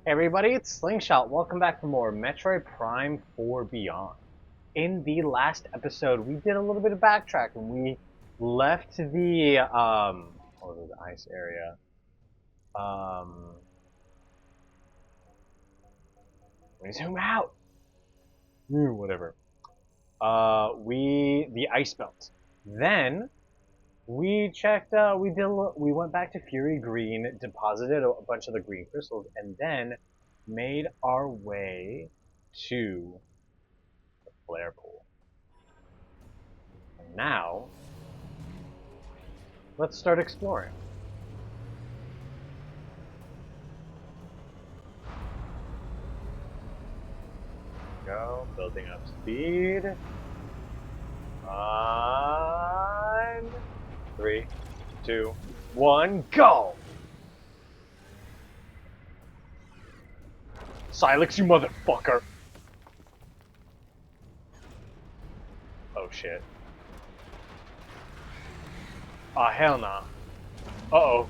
Hey everybody, it's Slingshot. Welcome back for more Metroid Prime 4 Beyond. In the last episode, we did a little bit of backtracking. We left the, what was it, the ice area? Um, Let me zoom out! Whatever. The ice belt. Then, we checked, we went back to Fury Green, deposited a bunch of the green crystals, and then made our way to the flare pool. And now, let's start exploring. Go, building up speed. On 3, 2, 1, go! Sylux, you motherfucker! Oh shit. Ah, hell nah. Uh-oh.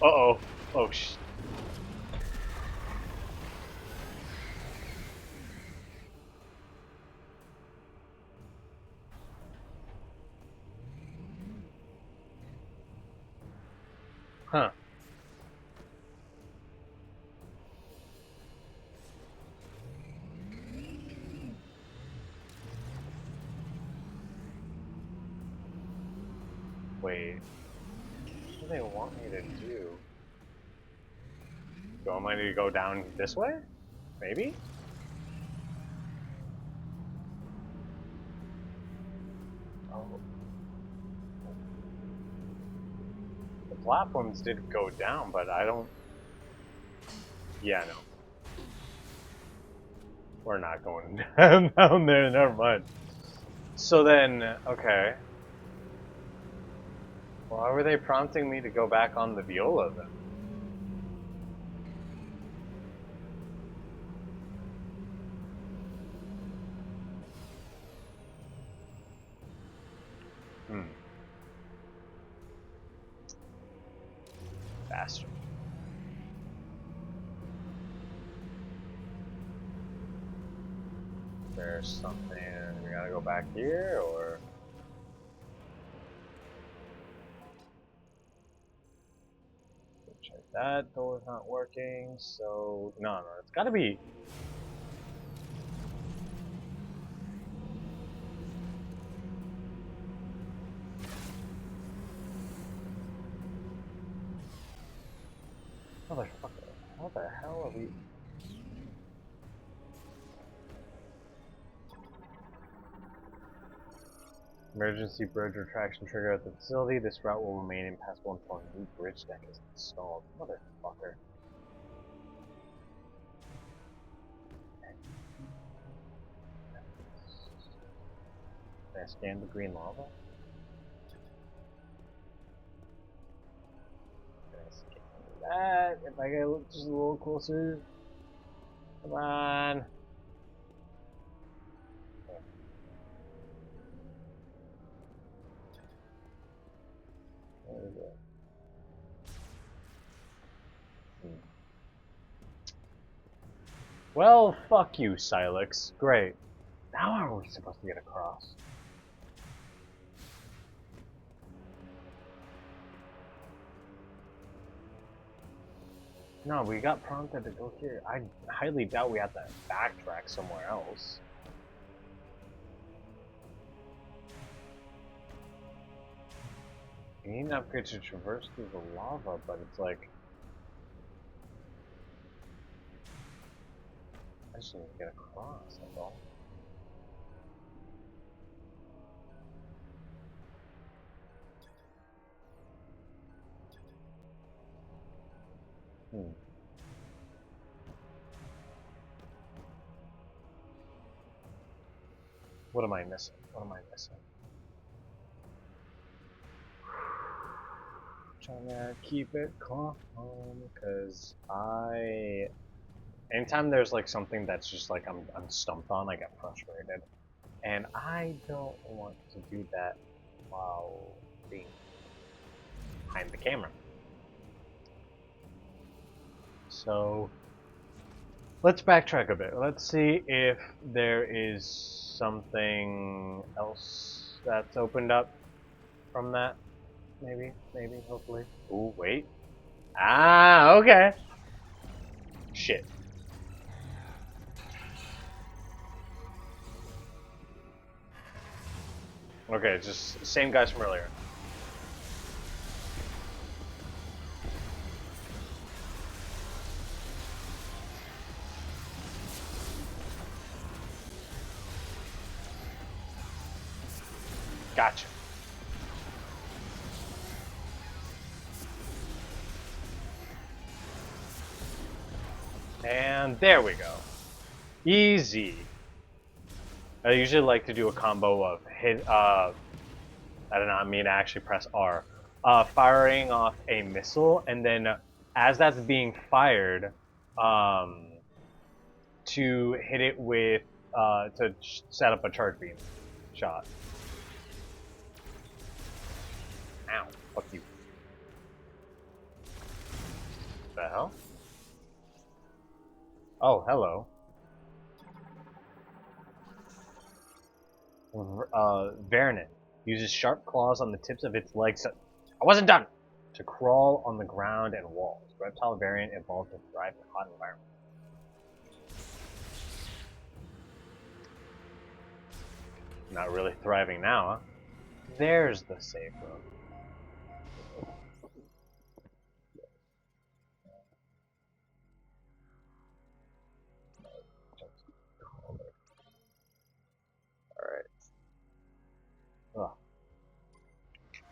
Uh-oh. Oh sh... Huh. Wait. What do they want me to do? Do I want me to go down this way? Maybe? Oh. The platforms did go down, but I don't... Yeah, no. We're not going down there, never mind. So then, okay. Why were they prompting me to go back on the viola then? Hmm. Bastard. There's something, we gotta go back here, or? Check that door's not working, so, no, it's gotta be. Motherfucker, how the hell are we? Emergency bridge retraction trigger at the facility. This route will remain impassable until a new bridge deck is installed. Motherfucker. Can I scan the green lava? Can I scan that? If I get just a little closer. Come on. There we go. Well, fuck you, Sylux. Great. Now how are we supposed to get across? No, we got prompted to go here. I highly doubt we have to backtrack somewhere else. You need an upgrade to traverse through the lava, but it's like... I just need to get across, that's all. What am I missing? What am I missing? Trying to keep it calm, because anytime there's like something that's just like I'm stumped on, I get frustrated. And I don't want to do that while being behind the camera. So, Let's backtrack a bit. Let's see if there is something else that's opened up from that. Maybe, hopefully. Ooh, wait. Ah, okay. Shit. Okay, just same guys from earlier. Gotcha. And there we go. Easy. I usually like to do a combo of hit, I did not mean to actually press R. Firing off a missile, and then as that's being fired, um, to hit it with, to set up a charge beam shot. Ow, fuck you. The hell? Oh, hello. Vernon uses sharp claws on the tips of its legs. I wasn't done! To crawl on the ground and walls. Reptile variant evolved to thrive in hot environments. Not really thriving now, huh? There's the safe room. Alright. Ugh.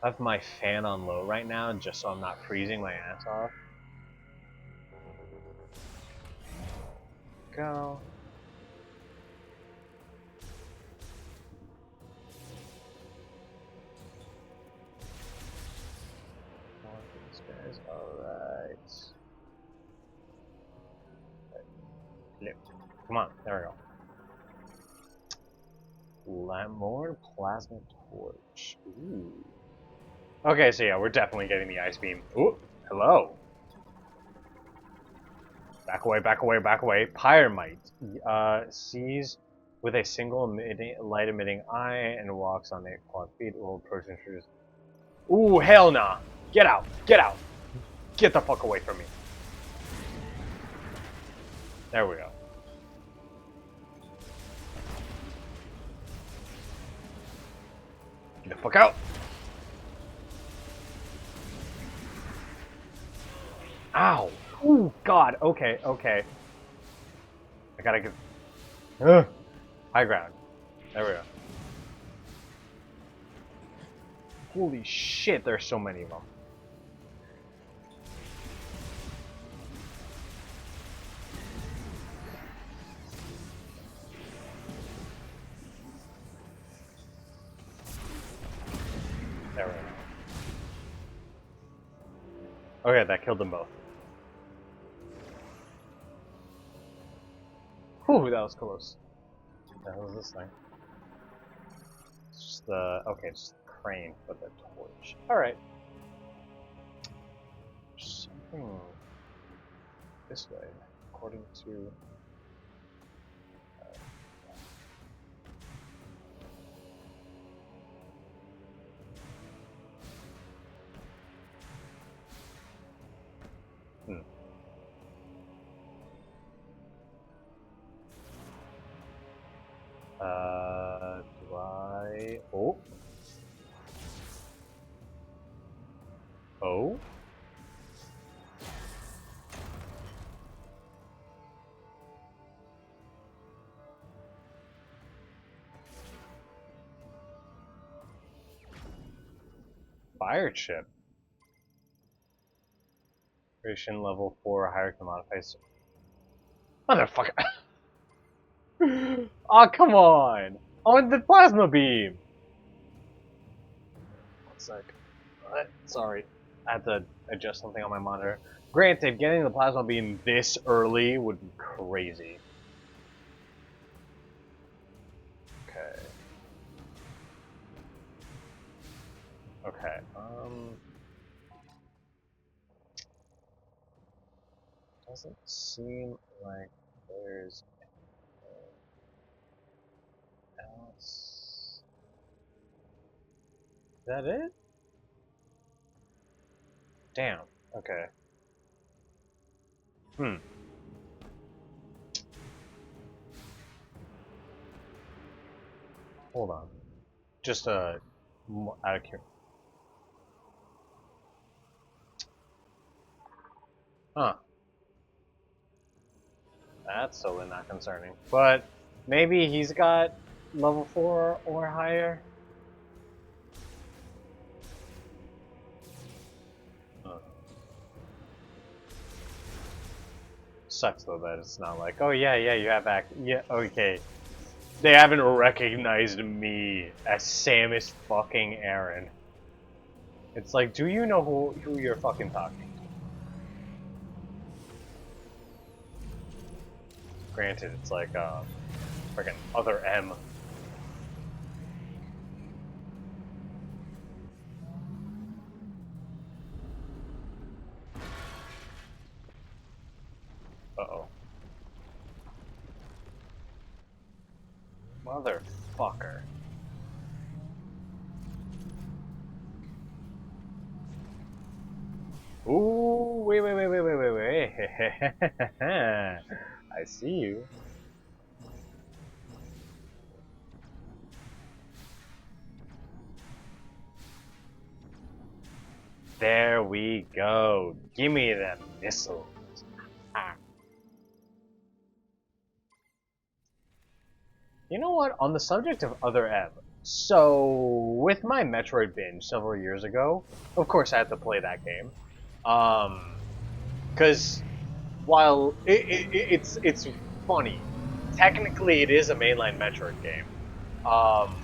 I have my fan on low right now just so I'm not freezing my ass off. Go. Alright. Come on, there we go. Lamorn Plasma Torch. Ooh. Okay, so yeah, we're definitely getting the ice beam. Ooh, hello. Back away, back away, back away. Pyrmite. Sees with a single light emitting eye and walks on 8 quad feet. Will approach intruders. Ooh, hell nah. Get out, get out. Get the fuck away from me. There we go. Get the fuck out. Ow. Ooh, God. Okay, okay. I gotta get... high ground. There we go. Holy shit, there's so many of them. There we go. Okay, that killed them both. Whew, that was close. What the hell is this thing? It's just the... okay, it's the crane with the torch. Alright. Something... this way, according to... do I... oh? Oh? Fire chip. Creation level 4 hierarchy modifies. Motherfucker! Oh, come on! I want the plasma beam! 1 sec. Sorry. I had to adjust something on my monitor. Granted, getting the plasma beam this early would be crazy. Okay. Okay, doesn't seem like There's else. Is that it? Damn. Okay. Hmm. Hold on. Just out of curiosity. Huh. That's totally not concerning. But maybe he's got level 4 or higher. Huh. Sucks though that it's not like, oh yeah, you have yeah, okay. They haven't recognized me as Samus fucking Aran. It's like, do you know who you're fucking talking to? Granted, it's like, freaking other M. Uh-oh. Motherfucker. Ooh, wait. I see you. There we go. Gimme them missiles. Ah. You know what? On the subject of Other M, so with my Metroid binge several years ago, of course I had to play that game. Because while it's funny, technically it is a mainline Metroid game. Um,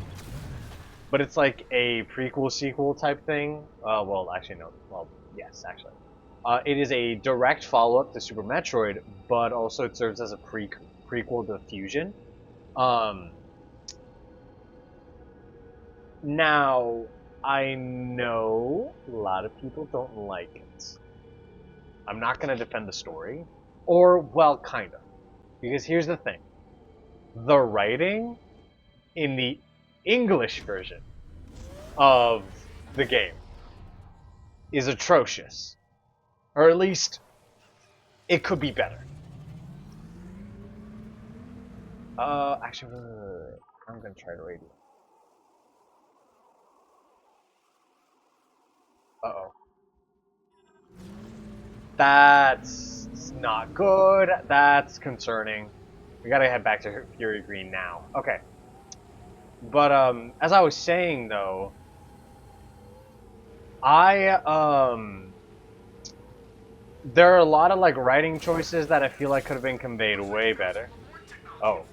but it's like a prequel sequel type thing. Well, actually no. Well, yes, actually. It is a direct follow-up to Super Metroid, but also it serves as a prequel to Fusion. Um, Now, I know a lot of people don't like it. I'm not going to defend the story. Or, well, kind of. Because here's the thing. The writing in the English version of the game is atrocious. Or at least, it could be better. Actually, I'm going to try to read it. Uh-oh. That's not good. That's concerning. We gotta head back to Fury Green now. Okay. But as I was saying though, I there are a lot of like writing choices that I feel like could have been conveyed way better. Oh.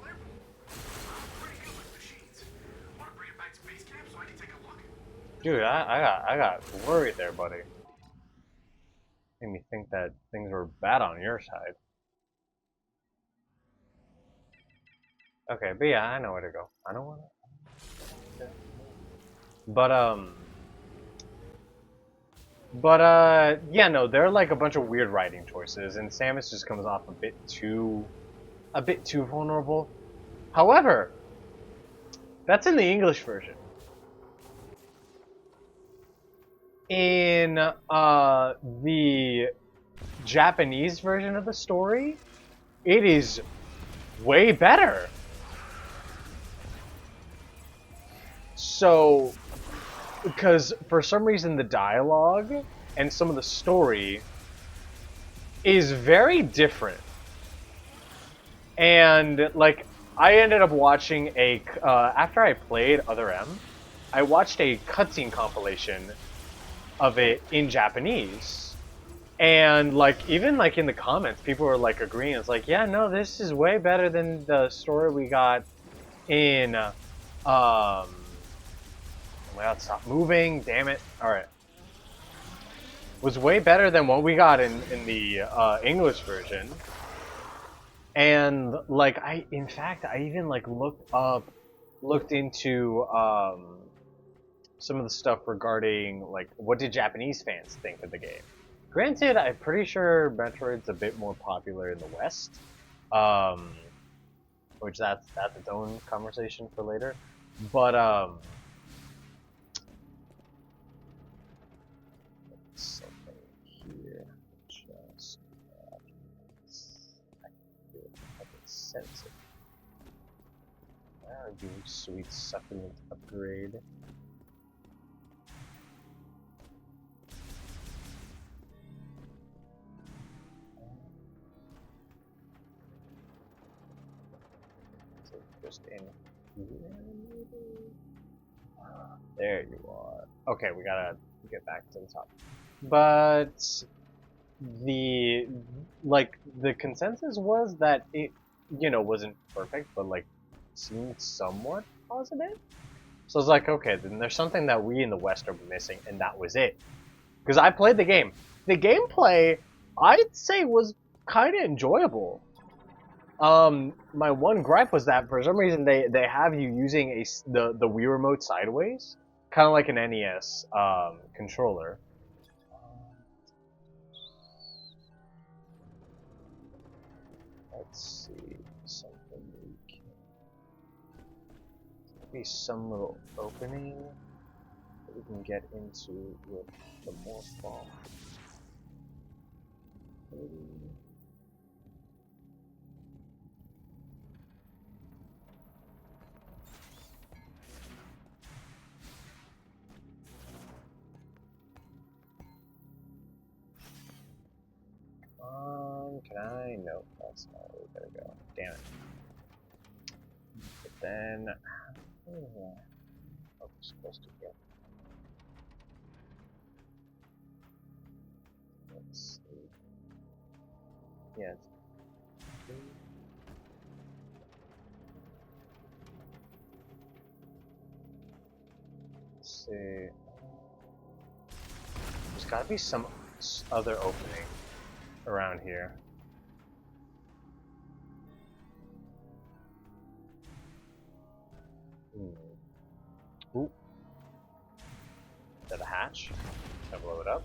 Dude, I got worried there, buddy. Made me think that things were bad on your side. Okay, but yeah, I know where to go. I know where to. But yeah, no, there are like a bunch of weird writing choices, and Samus just comes off a bit too vulnerable. However, that's in the English version. In the Japanese version of the story, it is way better. So, because for some reason the dialogue and some of the story is very different. And like I ended up watching after I played Other M, I watched a cutscene compilation of it in Japanese. And like even like in the comments, people were like agreeing. It's like, yeah, no, this is way better than the story we got in oh my god, stop moving, damn it. Alright. Was way better than what we got in the English version. And like in fact I even like looked into some of the stuff regarding like what did Japanese fans think of the game. Granted, I'm pretty sure Metroid's a bit more popular in the West. Um, which that's its own conversation for later. But something here. Just I can sense it. That'd be sweet succulent upgrade. Just in here, maybe? There you are. Okay, we gotta get back to the top. But the consensus was that it, wasn't perfect, but like seemed somewhat positive. So I was like, okay, then there's something that we in the West are missing, and that was it. Because I played the game. The gameplay, I'd say, was kind of enjoyable. My one gripe was that for some reason they have you using the Wii remote sideways, kind of like an NES controller. Let's see, something we can. Maybe some little opening that we can get into with the morph ball. Can I? No, that's not where we gotta go. Damn it. But then, oh, we're supposed to get. Let's see. Yeah. Let's see. There's gotta be some other opening around here. Ooh. Is that a hatch? Can I blow it up?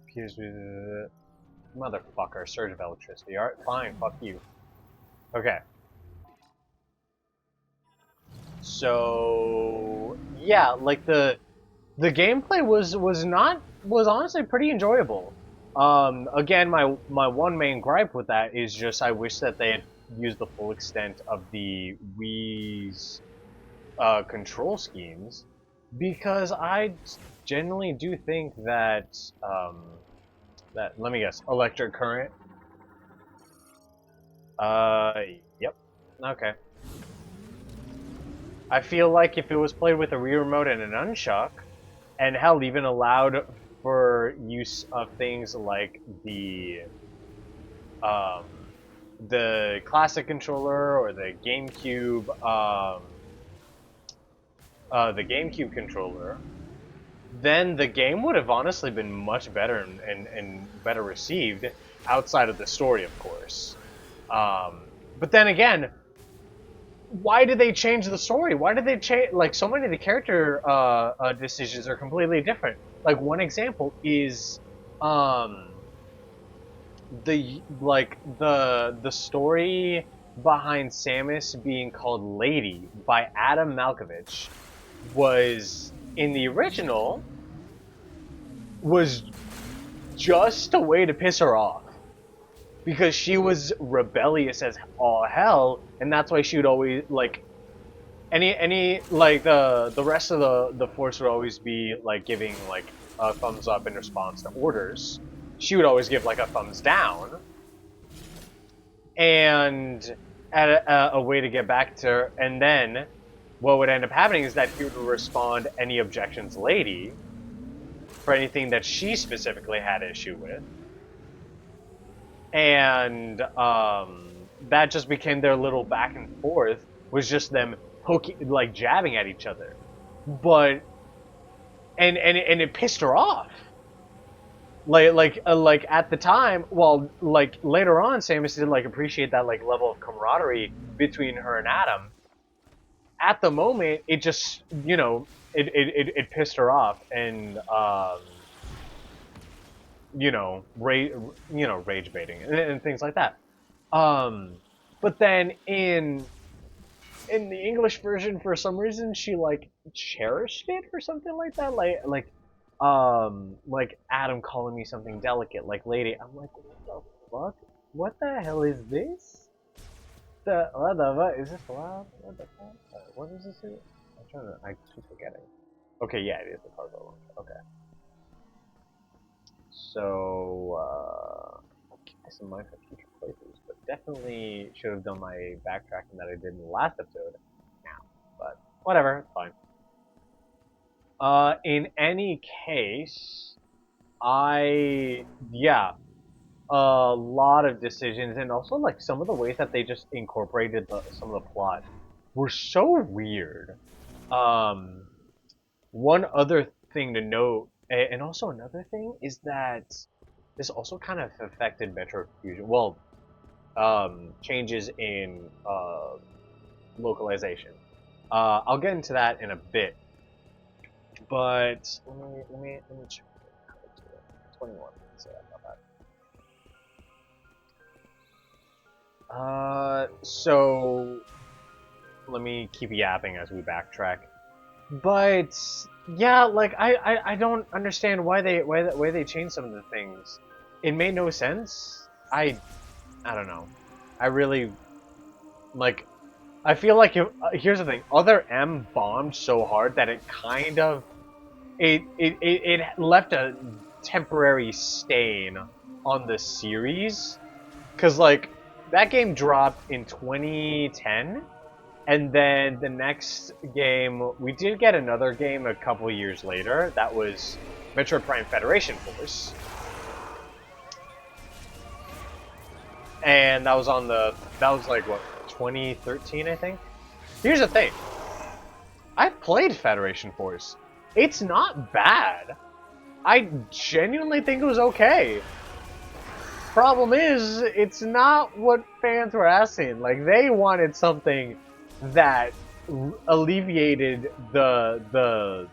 Appears with motherfucker, surge of electricity. Alright, fine, fuck you. Okay. So yeah, like the gameplay was honestly pretty enjoyable. Again, my one main gripe with that is just I wish that they had used the full extent of the Wii's control schemes, because I generally do think that let me guess, electric current. Yep. Okay. I feel like if it was played with a Wii remote and an nunchuck, and hell, even allowed for use of things like the classic controller or the GameCube controller, then the game would have honestly been much better and better received, outside of the story, of course. But then again, why did they change the story? Why did they change? Like, so many of the character decisions are completely different. Like, one example is the story behind Samus being called Lady by Adam Malkovich was, in the original, was just a way to piss her off, because she was rebellious as all hell, and that's why she would always like the rest of the force would always be like giving like a thumbs up in response to orders. She would always give like a thumbs down, and at a way to get back to her. And then what would end up happening is that he would respond any objections lady for anything that she specifically had issue with. And that just became their little back and forth, was just them poking, like jabbing at each other. But and it pissed her off. Like at the time, well, like later on, Samus did like appreciate that like level of camaraderie between her and Adam. At the moment, it just, it pissed her off, and rage baiting and things like that. Um, but then in the English version, for some reason, she like cherished it or something like that. Like Adam calling me something delicate, like lady. I'm like, what the fuck? What the hell is this? What the fuck? Is this allowed? What the fuck? What is this? I keep forgetting. Okay, yeah, it is the cargo launcher. Okay. So, I'll keep this in mind for future playthroughs, but definitely should have done my backtracking that I did in the last episode now. But, whatever, it's fine. In any case, yeah, a lot of decisions, and also, like, some of the ways that they just incorporated some of the plot were so weird. Um, One other thing to note, and also another thing, is that this also kind of affected Metroid Fusion. Well, changes in localization. I'll get into that in a bit, but let me check. 21. So that's not bad. So let me keep yapping as we backtrack. But yeah, like I don't understand why they changed some of the things. It made no sense. I don't know. I really like. I feel like here's the thing. Other M bombed so hard that it kind of it left a temporary stain on the series. Cause like that game dropped in 2010. And then the next game, we did get another game a couple years later. That was Metroid Prime Federation Force. And that was like, what, 2013, I think? Here's the thing. I played Federation Force. It's not bad. I genuinely think it was okay. Problem is, it's not what fans were asking. Like, they wanted something that alleviated that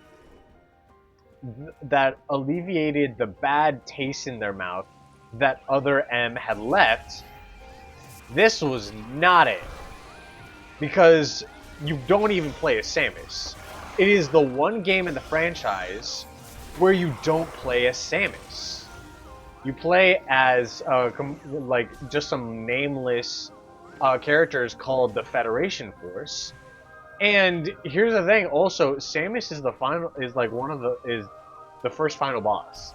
alleviated the bad taste in their mouth that other M had left. This was not it, because you don't even play as Samus. It is the one game in the franchise where you don't play as Samus. You play as like just some nameless characters called the Federation Force. And here's the thing, also, Samus is the first final boss.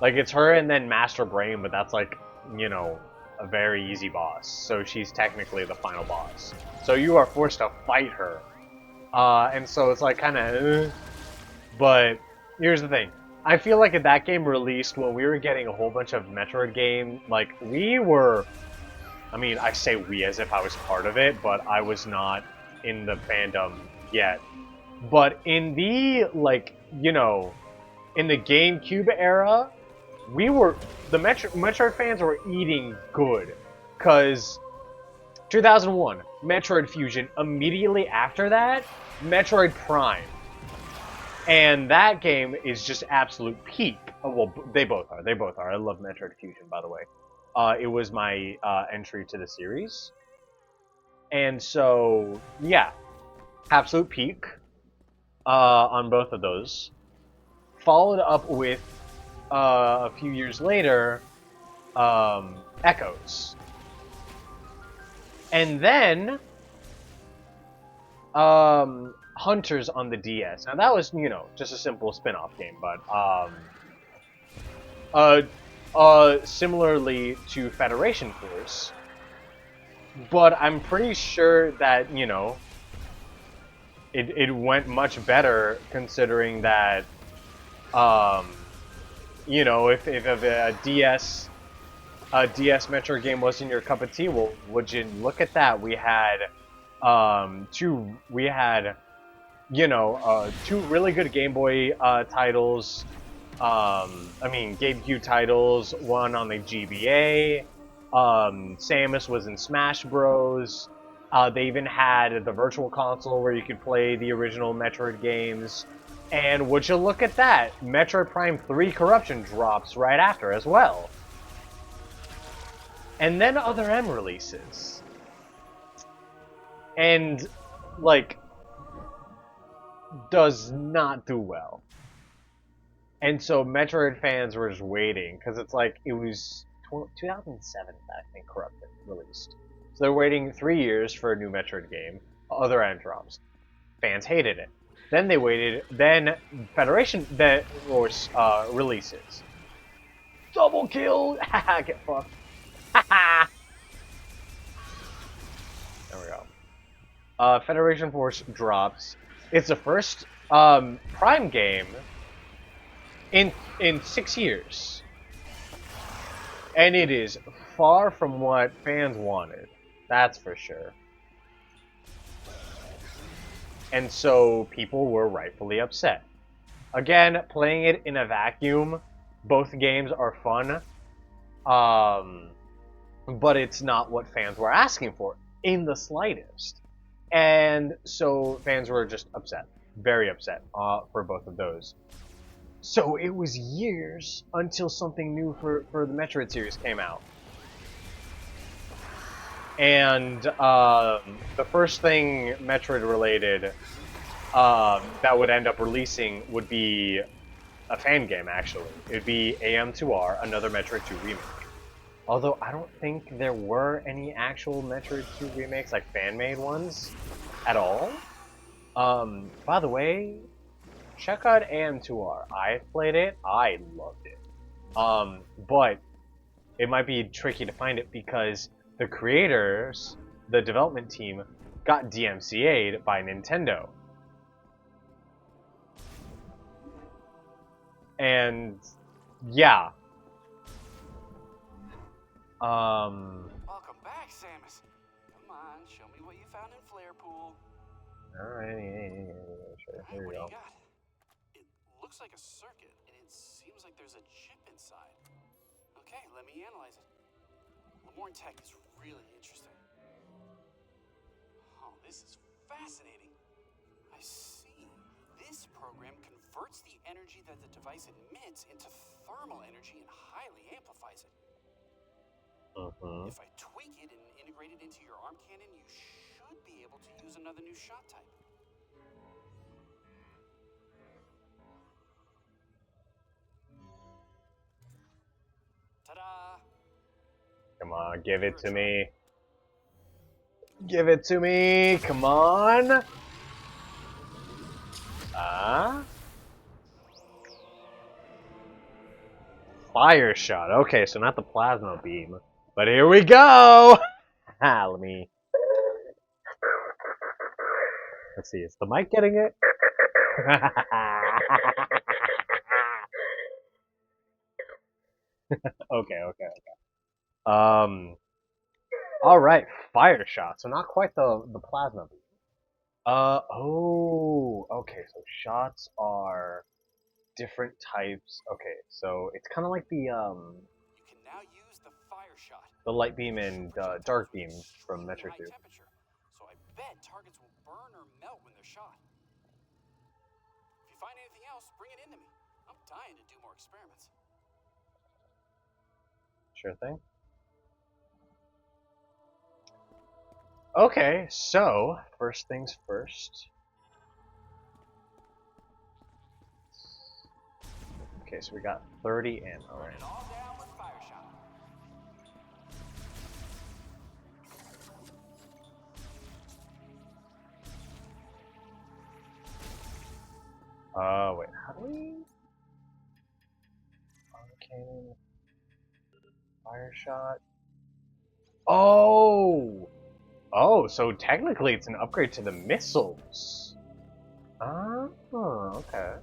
Like, it's her and then Master Brain, but that's like, a very easy boss. So she's technically the final boss. So you are forced to fight her. And so it's like kind of, but here's the thing. I feel like if that game released when we were getting a whole bunch of Metroid game, like, I mean, I say we as if I was part of it, but I was not in the fandom yet. But in the, like, in the GameCube era, the Metroid fans were eating good. Because 2001, Metroid Fusion. Immediately after that, Metroid Prime. And that game is just absolute peak. Oh, well, they both are. They both are. I love Metroid Fusion, by the way. It was my entry to the series. And so, yeah. Absolute peak on both of those. Followed up with, a few years later, Echoes. And then, Hunters on the DS. Now that was, just a simple spin-off game, but similarly to Federation Force. But I'm pretty sure that, it went much better considering that, if a DS Metro game wasn't your cup of tea, well, would you look at that? We had two really good Game Boy titles. GameCube titles. One on the GBA. Samus was in Smash Bros. They even had the Virtual Console where you could play the original Metroid games. And would you look at that, Metroid Prime 3 Corruption drops right after as well. And then Other M releases. And, like, does not do well. And so Metroid fans were just waiting, because it's like, it was 2007 that I think Corrupted released. So they're waiting 3 years for a new Metroid game. Other M drops. Fans hated it. Then they waited, then Federation that was releases. Double kill! Haha, get fucked. Haha! There we go. Federation Force drops. It's the first Prime game in 6 years. And it is far from what fans wanted. That's for sure. And so people were rightfully upset. Again, playing it in a vacuum, both games are fun, but it's not what fans were asking for in the slightest. And so fans were just upset, very upset for both of those. So it was years until something new for the Metroid series came out. And the first thing Metroid related that would end up releasing would be a fan game, actually. It would be AM2R, another Metroid 2 remake. Although I don't think there were any actual Metroid 2 remakes, like fan-made ones, at all. By the way, check out AM2R. I played it, I loved it. But it might be tricky to find it because the creators, the development team, got DMCA'd by Nintendo. And yeah. Welcome back, Samus. Come on, show me what you found in Flare Pool. Alright, sure, Hey, here we what go. do you got? It looks like a circuit, and it seems like there's a chip inside. Okay, let me analyze it. Lemorn tech is really interesting. Oh, this is fascinating. I see. This program converts the energy that the device emits into thermal energy and highly amplifies it. If I tweak it and integrate it into your arm cannon, you should be able to use another new shot type. Ta-da! Come on, give it to me. Give it to me, come on! Fire shot. Okay, so not the plasma beam. But here we go! Let me... Let's see, is the mic getting it? Okay. Alright, fire shot. So not quite the plasma beam. Okay, so shots are different types. Okay, so it's kind of like the, You can now use the fire shot. the light beam and dark beam from Extremely Metroid high 2. temperature, so I bet targets will burn or melt when they're shot. If you find anything else, bring it into me. I'm dying to do more experiments. Sure thing. Okay, so, first things first. Okay, so we got 30 ammo. Burn it all down with fire shot. Wait, how do we... Arcane... Fire shot... Oh! Oh, so technically it's an upgrade to the missiles. Oh, okay.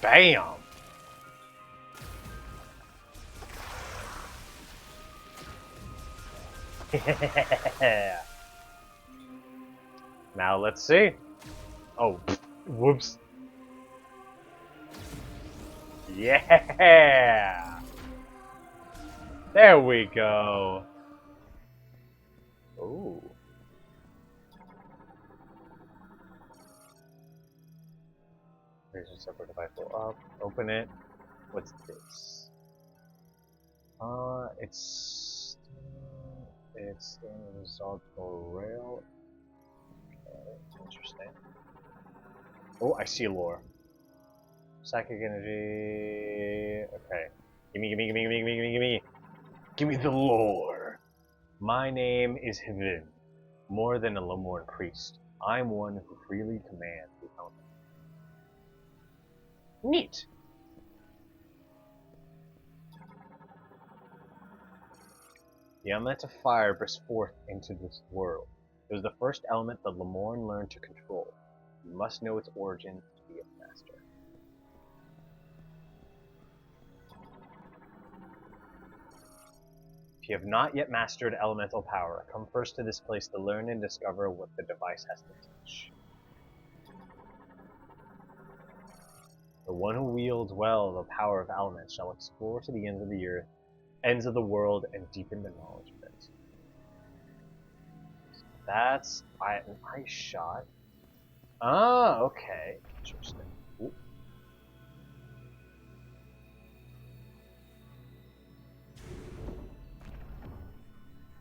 Bam! Now let's see. Oh, whoops. Yeah! There we go. Ooh. Here's a separate device. Go up. Open it. What's this? It's an horizontal rail. Okay, interesting. Oh, I see lore. Psychic energy. Okay. Gimme. Give me the lore. My name is Hivin. More than a Lemorn priest, I'm one who freely commands the elements. Neat. The element of fire burst forth into this world. It was the first element that Lemorn learned to control. You must know its origin to be its master. If you have not yet mastered elemental power, come first to this place to learn and discover what the device has to teach. The one who wields well the power of elements shall explore to the ends of the earth, ends of the world, and deepen the knowledge of it. That's an ice shot. Ah, okay. Interesting. Ooh.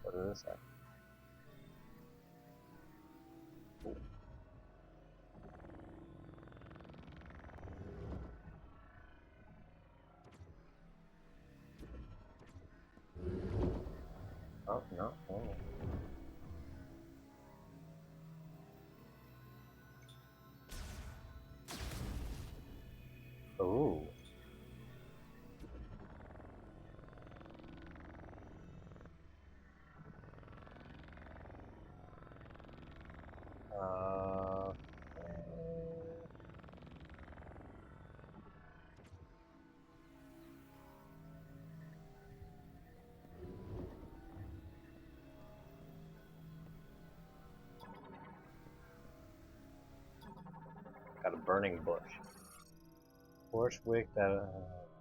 What is this? Ooh. Oh, no. Oh. Ooh. Got a burning bush. Torch wick that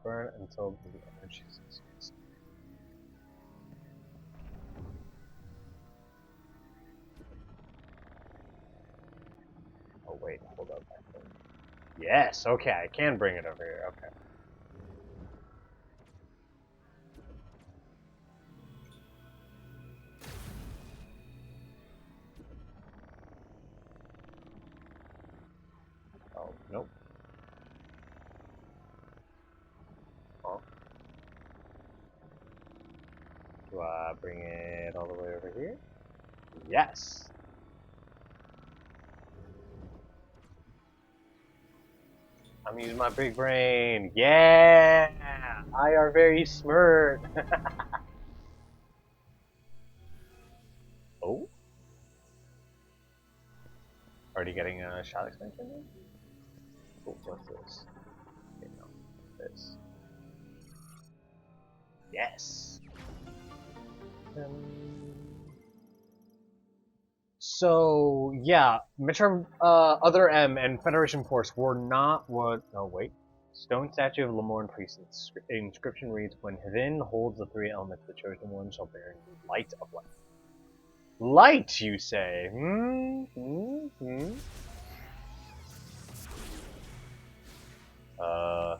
burn until the energy is exhausted. Oh wait, hold up. Yes, okay, I can bring it over here. Okay. Oh, nope. Oh. Do I bring it all the way over here? Yes! I'm using my big brain. Yeah! I are very smart. Oh? Already getting a shot extension? Oh, what's this? Okay, no. This. Yes! So, yeah, Metroid Other M and Federation Force were not what... Oh, wait. Stone statue of Lemorn Priest. Inscription reads, when Hvin holds the three elements, the chosen one shall bear light of life. Light, you say? Uh...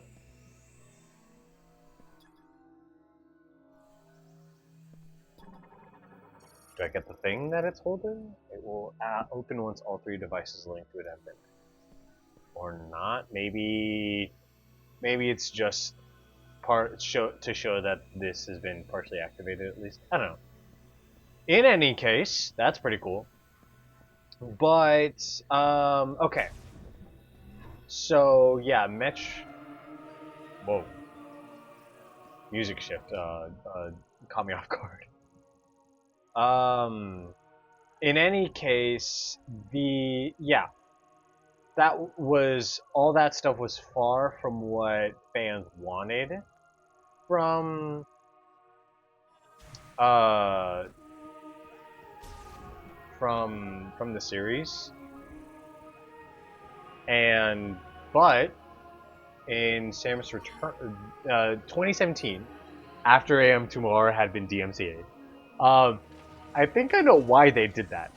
Do I get the thing that it's holding? It will open once all three devices linked to it have been. Or not. Maybe it's just to show that this has been partially activated at least. I don't know. In any case, that's pretty cool. But okay. So yeah, Whoa. Music shift. Caught me off guard. In any case, that was all. That stuff was far from what fans wanted from uh from the series. But in Samus Return 2017, after AM Tomorrow had been DMCA'd. I think I know why they did that.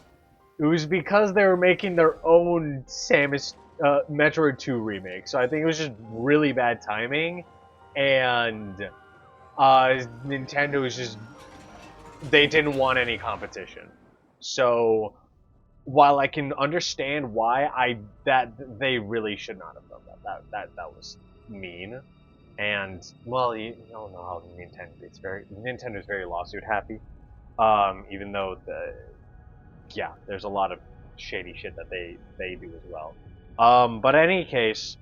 It was because they were making their own Samus Metroid 2 remake. So I think it was just really bad timing, and Nintendo was just they didn't want any competition. So while I can understand why that they really should not have done that was mean. And well, you don't know how Nintendo's very lawsuit happy. Even though there's a lot of shady shit that they do as well. But in any case,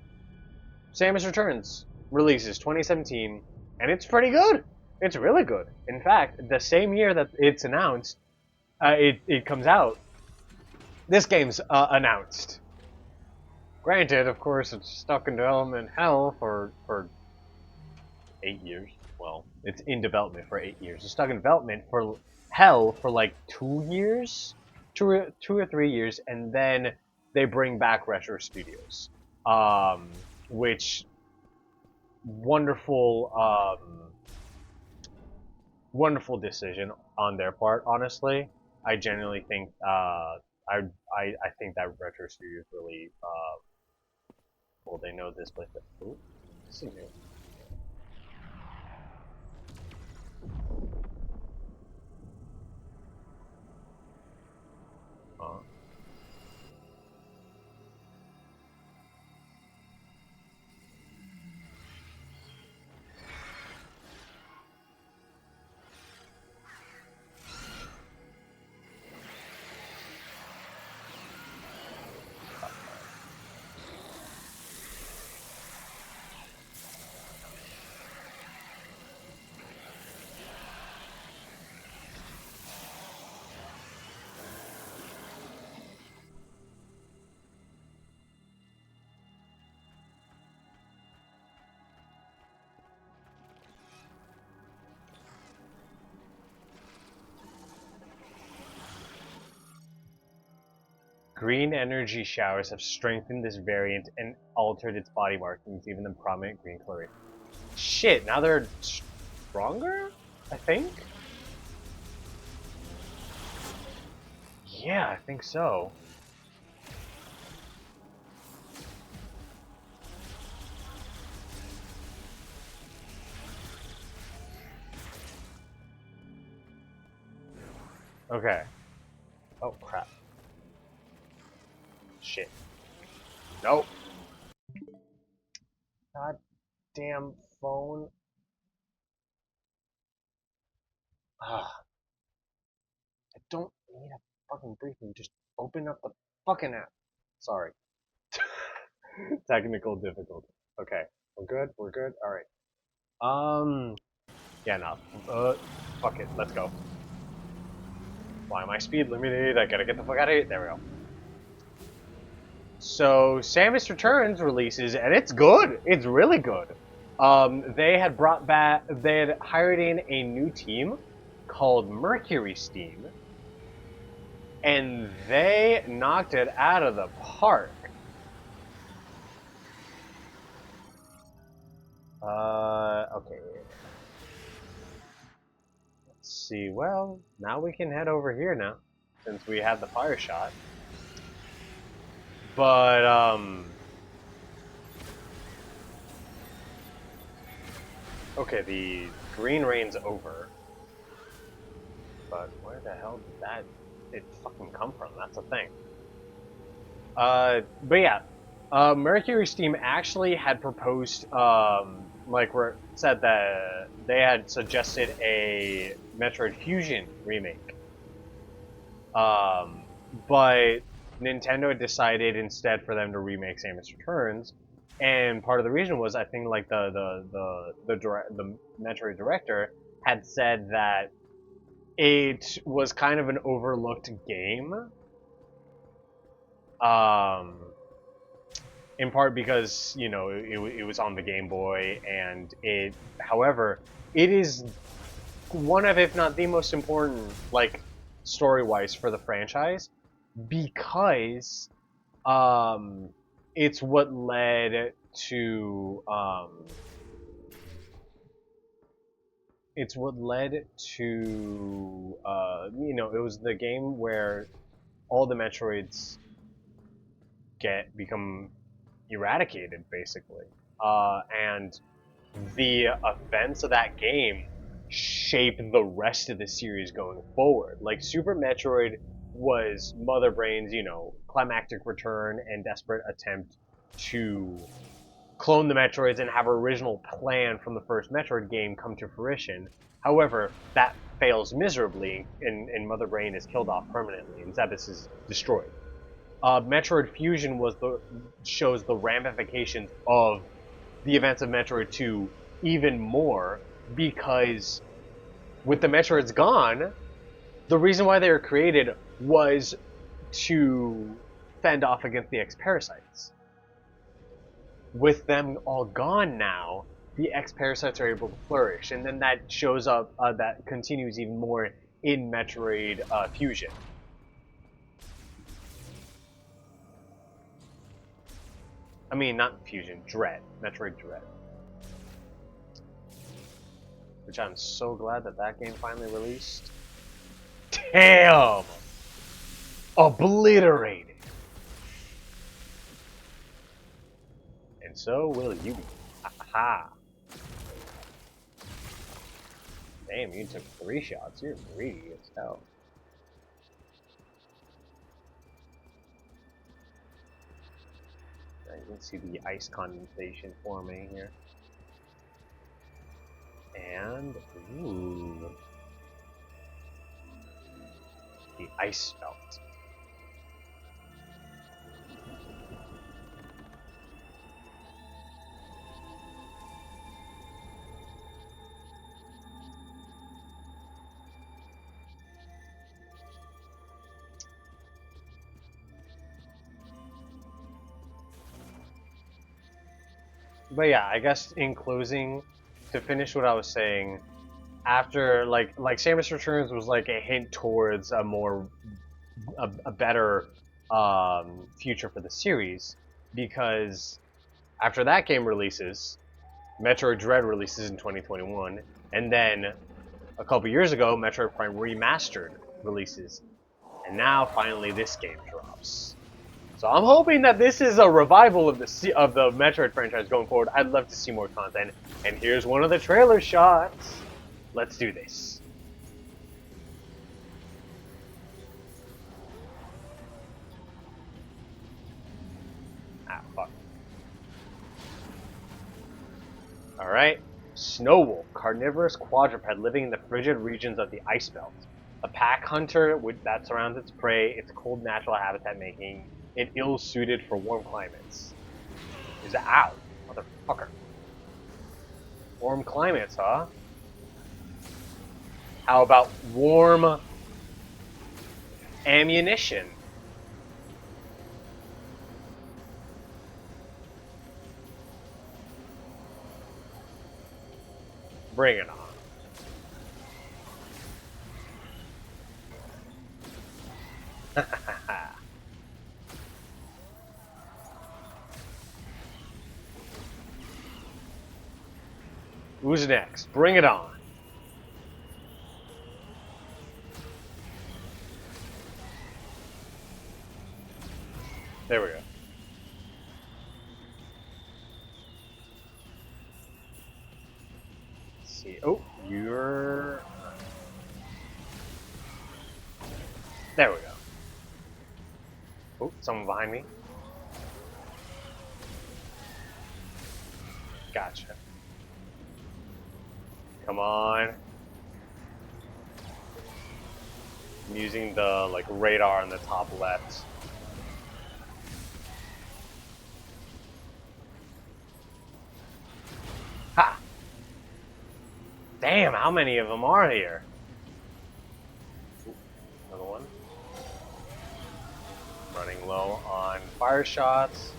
Samus Returns releases 2017, and it's pretty good. It's really good. In fact, the same year that it's announced, it comes out. This game's announced. Granted, of course, it's stuck in development hell for 8 years. Well, it's in development for 8 years. It's stuck in development for hell for like 2 years, two or 3 years, and then they bring back Retro Studios, which wonderful, wonderful decision on their part. Honestly, I genuinely think I think that Retro Studios really well, they know this place. Ooh, this is new. Uh, Green energy showers have strengthened this variant and altered its body markings, giving them prominent green coloration. Shit, now they're stronger? I think? Yeah, I think so. Okay. Oh, crap. Shit. Nope. God damn phone. Ah, I don't need a fucking briefing. Just open up the fucking app. Sorry. Technical difficulty. Okay. We're good? We're good? Alright. Yeah, no. Fuck it. Let's go. Why am I speed limited? I gotta get the fuck out of here. There we go. So, Samus Returns releases, and it's good. It's really good. They had hired in a new team called Mercury Steam, and they knocked it out of the park. Okay. Let's see. Well, now we can head over here now, since we have the fire shot. But, okay, the green rain's over. But where the hell did it fucking come from? That's a thing. But yeah, Mercury Steam actually had proposed, like where said that they had suggested a Metroid Fusion remake. But Nintendo decided instead for them to remake Samus Returns, and part of the reason was I think like the Metroid director had said that it was kind of an overlooked game. Um, in part because it was on the Game Boy, and however, it is one of, if not the most important, like story-wise for the franchise, because it's what led to it's what led to it was the game where all the Metroids become eradicated basically, and the events of that game shape the rest of the series going forward. Like Super Metroid was Mother Brain's, climactic return and desperate attempt to clone the Metroids and have her original plan from the first Metroid game come to fruition. However, that fails miserably, and Mother Brain is killed off permanently, and Zebes is destroyed. Metroid Fusion shows the ramifications of the events of Metroid 2 even more, because with the Metroids gone, the reason why they were created was to fend off against the X-Parasites. With them all gone now, the X-Parasites are able to flourish, and then that shows up, that continues even more in Metroid Fusion. I mean, not Fusion, Dread. Metroid Dread. Which I'm so glad that game finally released. Damn! Obliterated! And so will you be. Ha! Damn, you took 3 shots. You're greedy as hell. You can see the ice condensation forming here. And, ooh, the ice belt. But yeah, I guess in closing, to finish what I was saying, after like Samus Returns was like a hint towards a better future for the series, because after that game releases, Metroid Dread releases in 2021, and then a couple years ago, Metroid Prime Remastered releases, and now finally this game drops. So I'm hoping that this is a revival of the Metroid franchise going forward. I'd love to see more content, and here's one of the trailer shots. Let's do this. Ah, fuck. Alright. Snow Wolf, carnivorous quadruped living in the frigid regions of the Ice Belt. A pack hunter that surrounds its prey, its cold natural habitat making it ill-suited for warm climates. Is it out? Motherfucker. Warm climates, huh? How about warm ammunition? Bring it on. Who's next? Bring it on. There we go. Let's see. Oh, you're... There we go. Oh, someone behind me. Gotcha. Come on. I'm using the radar on the top left. Ha! Damn, how many of them are here? Ooh, another one. Running low on fire shots.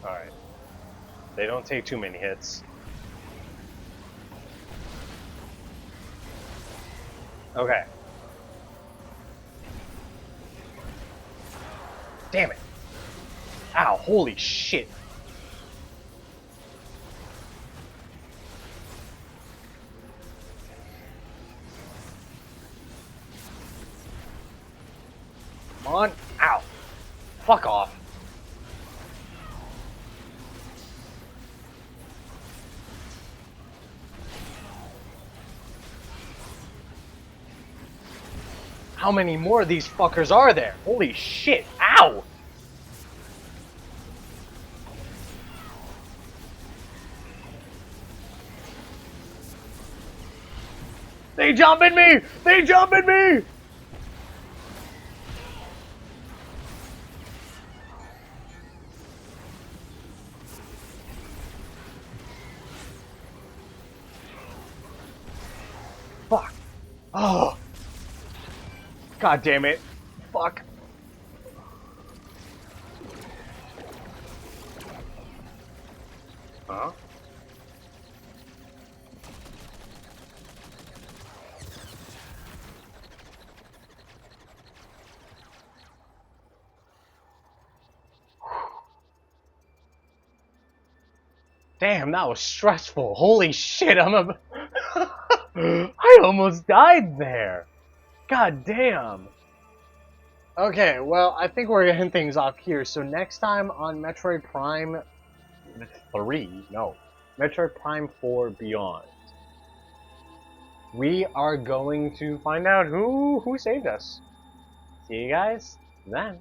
Alright. They don't take too many hits. Okay. Damn it. Ow, holy shit. Come on. Ow. Fuck off. How many more of these fuckers are there? Holy shit. Ow. They jump at me! They jump at me! Fuck. Oh. God damn it. Fuck. Huh? Damn, that was stressful. Holy shit, I almost died there. God damn. Okay, well, I think we're gonna end things off here. So next time on Metroid Prime 3, no, Metroid Prime 4 Beyond, we are going to find out who saved us. See you guys then.